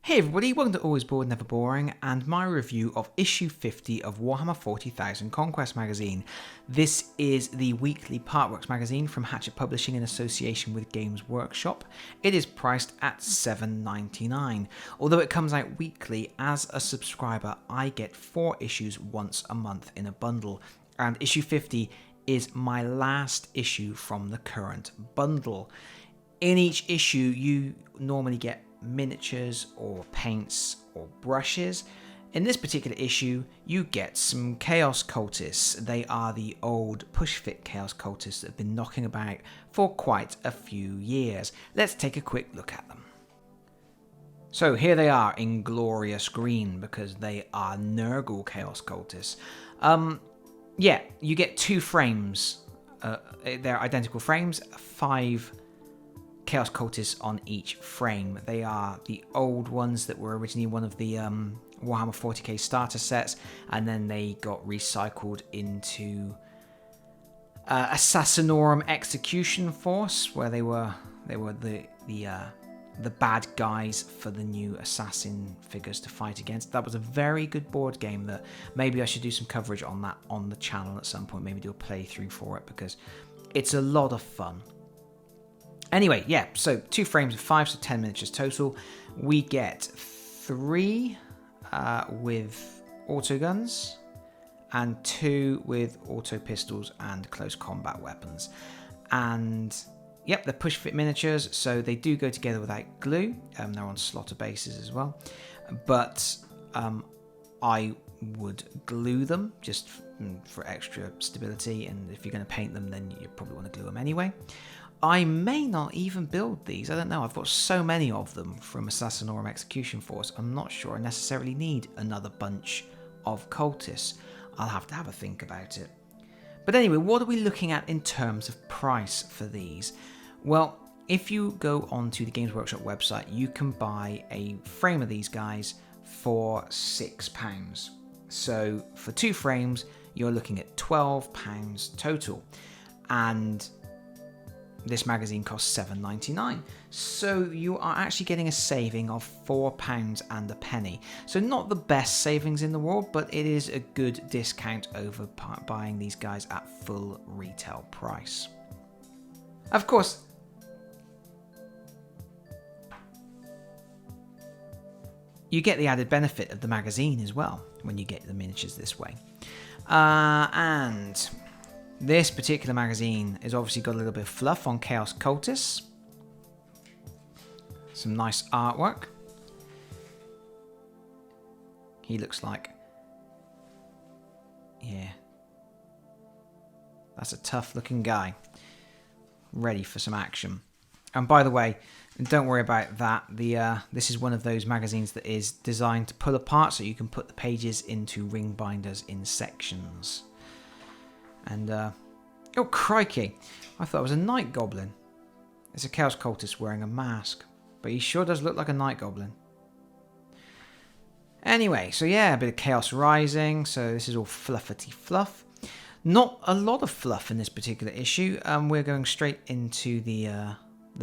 Hey everybody, welcome to Always Bored Never Boring and my review of issue 50 of Warhammer 40,000 Conquest magazine. This is the weekly Partworks magazine from Hachette Publishing in association with Games Workshop. It is priced at $7.99. Although it comes out weekly, as a subscriber I get 4 issues once a month in a bundle, and issue 50 is my last issue from the current bundle. In each issue you normally get miniatures or paints or brushes. In this particular issue you get some Chaos Cultists. They are the old push-fit Chaos Cultists that have been knocking about for quite a few years. Let's take a quick look at them. So here they are in glorious green because they are Nurgle Chaos Cultists. Yeah, you get 2 frames. They're identical frames, 5 Chaos Cultists on each frame. They are the old ones that were originally one of the Warhammer 40k starter sets, and then they got recycled into Assassinorum Execution Force, where they were the bad guys for the new assassin figures to fight against. That was a very good board game that maybe I should do some coverage on that on the channel at some point. Maybe do a playthrough for it because it's a lot of fun. Anyway, yeah, so 2 frames of 5, so 10 miniatures total. We get 3 with auto guns and 2 with auto pistols and close combat weapons. And yep, they're push fit miniatures, so they do go together without glue. They're on slaughter bases as well. But I would glue them just for extra stability, and if you're going to paint them, then you probably want to glue them anyway. I may not even build these. I don't know. I've got so many of them from Assassinorum Execution Force. I'm not sure I necessarily need another bunch of cultists. I'll have to have a think about it. But anyway, what are we looking at in terms of price for these? Well, if you go onto the Games Workshop website, you can buy a frame of these guys for £6. So for 2 frames, you're looking at £12 total. And this magazine costs $7.99, so you are actually getting a saving of £4 and a penny. So not the best savings in the world, but it is a good discount over buying these guys at full retail price. Of course, you get the added benefit of the magazine as well when you get the miniatures this way. And this particular magazine has obviously got a little bit of fluff on Chaos Cultists. Some nice artwork. He looks like, yeah, that's a tough looking guy. Ready for some action. And by the way, don't worry about that. This is one of those magazines that is designed to pull apart so you can put the pages into ring binders in sections. And, oh crikey, I thought it was a night goblin. It's a Chaos Cultist wearing a mask, but he sure does look like a night goblin. Anyway, so yeah, a bit of Chaos Rising, so this is all fluffety fluff. Not a lot of fluff in this particular issue. We're going straight into the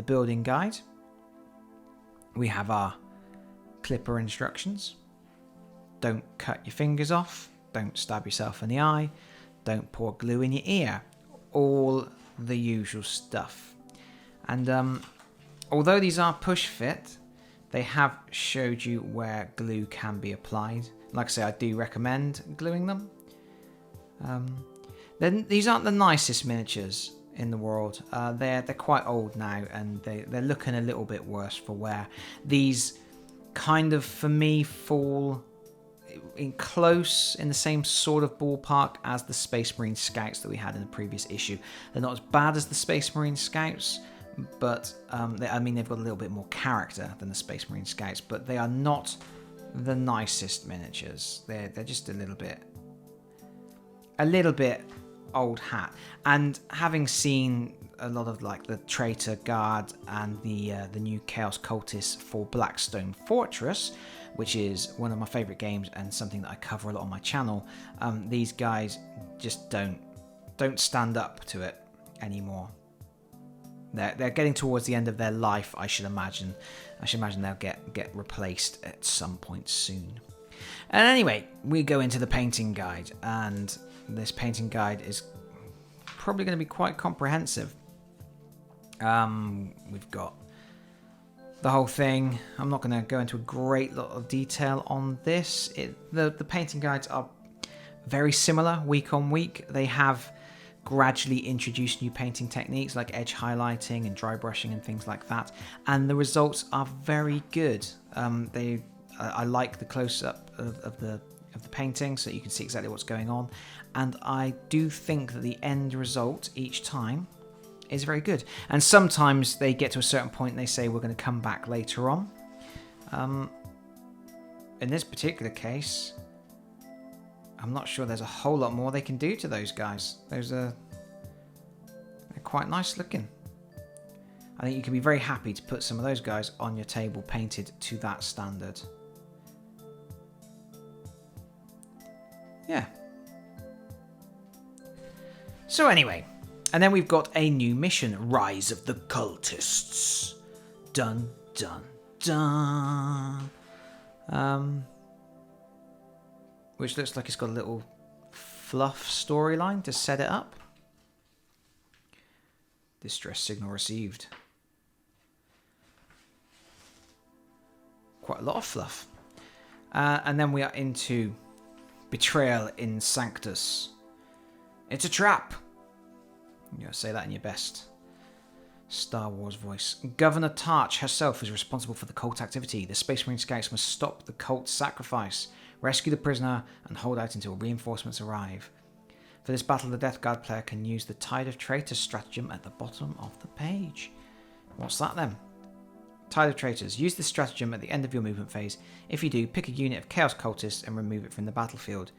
building guide. We have our clipper instructions. Don't cut your fingers off, don't stab yourself in the eye, don't pour glue in your ear. All the usual stuff. And although these are push fit, they have showed you where glue can be applied. Like I say, I do recommend gluing them. Then these aren't the nicest miniatures in the world. They're quite old now, and they're looking a little bit worse for wear. These kind of, for me, fall in the same sort of ballpark as the Space Marine Scouts that we had in the previous issue. They're not as bad as the Space Marine Scouts, but they've got a little bit more character than the Space Marine Scouts, but they are not the nicest miniatures. They're just a little bit old hat. And having seen a lot of like the Traitor Guard and the new Chaos Cultists for Blackstone Fortress, which is one of my favourite games and something that I cover a lot on my channel, these guys just don't stand up to it anymore. They're getting towards the end of their life, I should imagine. I should imagine they'll get replaced at some point soon. And anyway, we go into the painting guide, and this painting guide is probably going to be quite comprehensive. We've got the whole thing. I'm not going to go into a great lot of detail on this. The painting guides are very similar week on week. They have gradually introduced new painting techniques like edge highlighting and dry brushing and things like that, and the results are very good. I like the close-up of the painting so you can see exactly what's going on, and I do think that the end result each time is very good. And sometimes they get to a certain point and they say we're going to come back later on. In this particular case, I'm not sure there's a whole lot more they can do to those guys. They're quite nice looking. I think you can be very happy to put some of those guys on your table painted to that standard. Yeah. So anyway, and then we've got a new mission, Rise of the Cultists. Dun, dun, dun. Which looks like it's got a little fluff storyline to set it up. Distress signal received. Quite a lot of fluff. And then we are into Betrayal in Sanctus. It's a trap. You gotta say that in your best Star Wars voice. Governor Tarch herself is responsible for the cult activity. The Space Marine Scouts must stop the cult sacrifice, rescue the prisoner, and hold out until reinforcements arrive. For this battle, the Death Guard player can use the Tide of Traitors stratagem at the bottom of the page. What's that then? Tide of Traitors. Use this stratagem at the end of your movement phase. If you do, pick a unit of Chaos Cultists and remove it from the battlefield.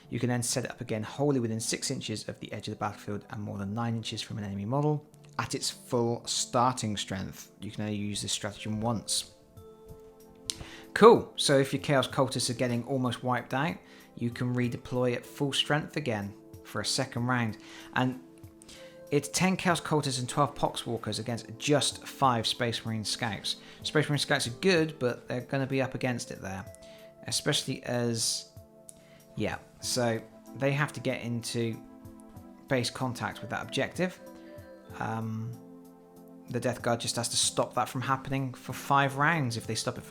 You can then set it up again wholly within 6 inches of the edge of the battlefield and more than 9 inches from an enemy model. At its full starting strength, you can only use this stratagem once. Cool. So if your Chaos Cultists are getting almost wiped out, you can redeploy at full strength again for a second round. And it's 10 Chaos Cultists and 12 Poxwalkers against just 5 Space Marine Scouts. Space Marine Scouts are good, but they're going to be up against it there. Especially as... yeah, so they have to get into base contact with that objective. The Death Guard just has to stop that from happening for 5 rounds. If they stop it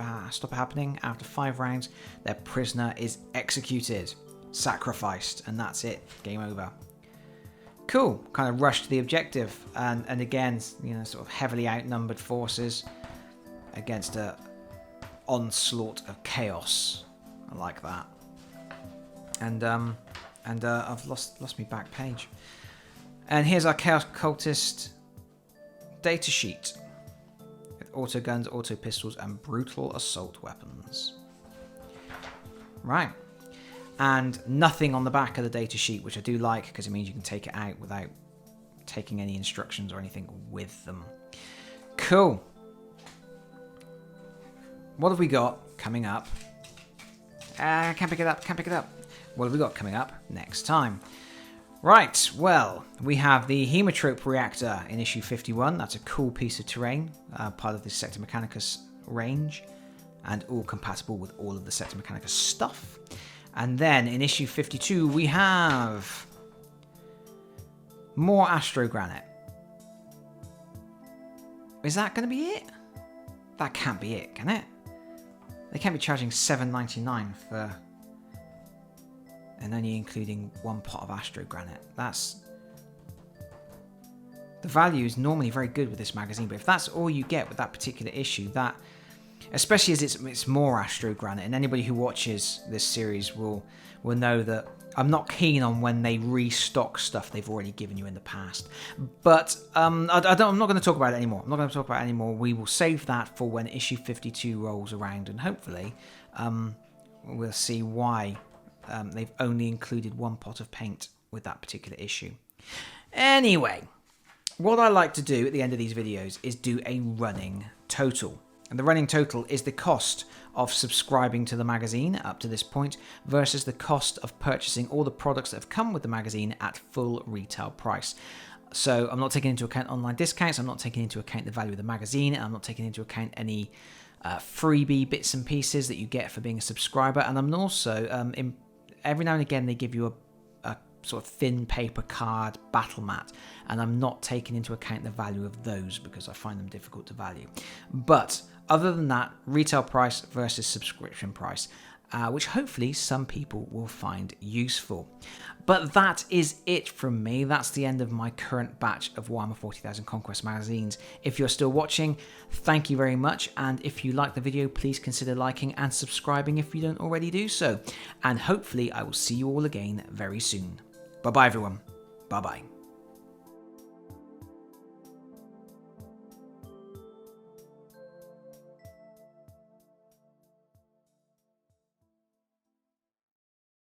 happening after 5 rounds, their prisoner is executed, sacrificed, and that's it. Game over. Cool. Kind of rush to the objective, and again, you know, sort of heavily outnumbered forces against a onslaught of chaos. I like that. And I've lost my back page. And here's our Chaos Cultist data sheet with auto guns, auto pistols, and brutal assault weapons. Right. And nothing on the back of the data sheet, which I do like because it means you can take it out without taking any instructions or anything with them. Cool. What have we got coming up? Can't pick it up. What have we got coming up next time? Right, well, we have the Hemotrope Reactor in issue 51. That's a cool piece of terrain, part of the Sector Mechanicus range, and all compatible with all of the Sector Mechanicus stuff. And then in issue 52, we have more Astro Granite. Is that going to be it? That can't be it, can it? They can't be charging $7.99 for... and only including 1 pot of Astro Granite. That's... the value is normally very good with this magazine, but if that's all you get with that particular issue, that... especially as it's more Astro Granite, and anybody who watches this series will know that I'm not keen on when they restock stuff they've already given you in the past. But I'm not going to talk about it anymore. We will save that for when issue 52 rolls around, and hopefully we'll see why they've only included 1 pot of paint with that particular issue. Anyway, what I like to do at the end of these videos is do a running total. And the running total is the cost of subscribing to the magazine up to this point versus the cost of purchasing all the products that have come with the magazine at full retail price. So I'm not taking into account online discounts, I'm not taking into account the value of the magazine, I'm not taking into account any freebie bits and pieces that you get for being a subscriber, and I'm also, every now and again they give you a sort of thin paper card battle mat, and I'm not taking into account the value of those because I find them difficult to value. But other than that, retail price versus subscription price, which hopefully some people will find useful. But that is it from me. That's the end of my current batch of Warhammer 40,000 Conquest magazines. If you're still watching, thank you very much. And if you like the video, please consider liking and subscribing if you don't already do so. And hopefully I will see you all again very soon. Bye-bye, everyone. Bye-bye.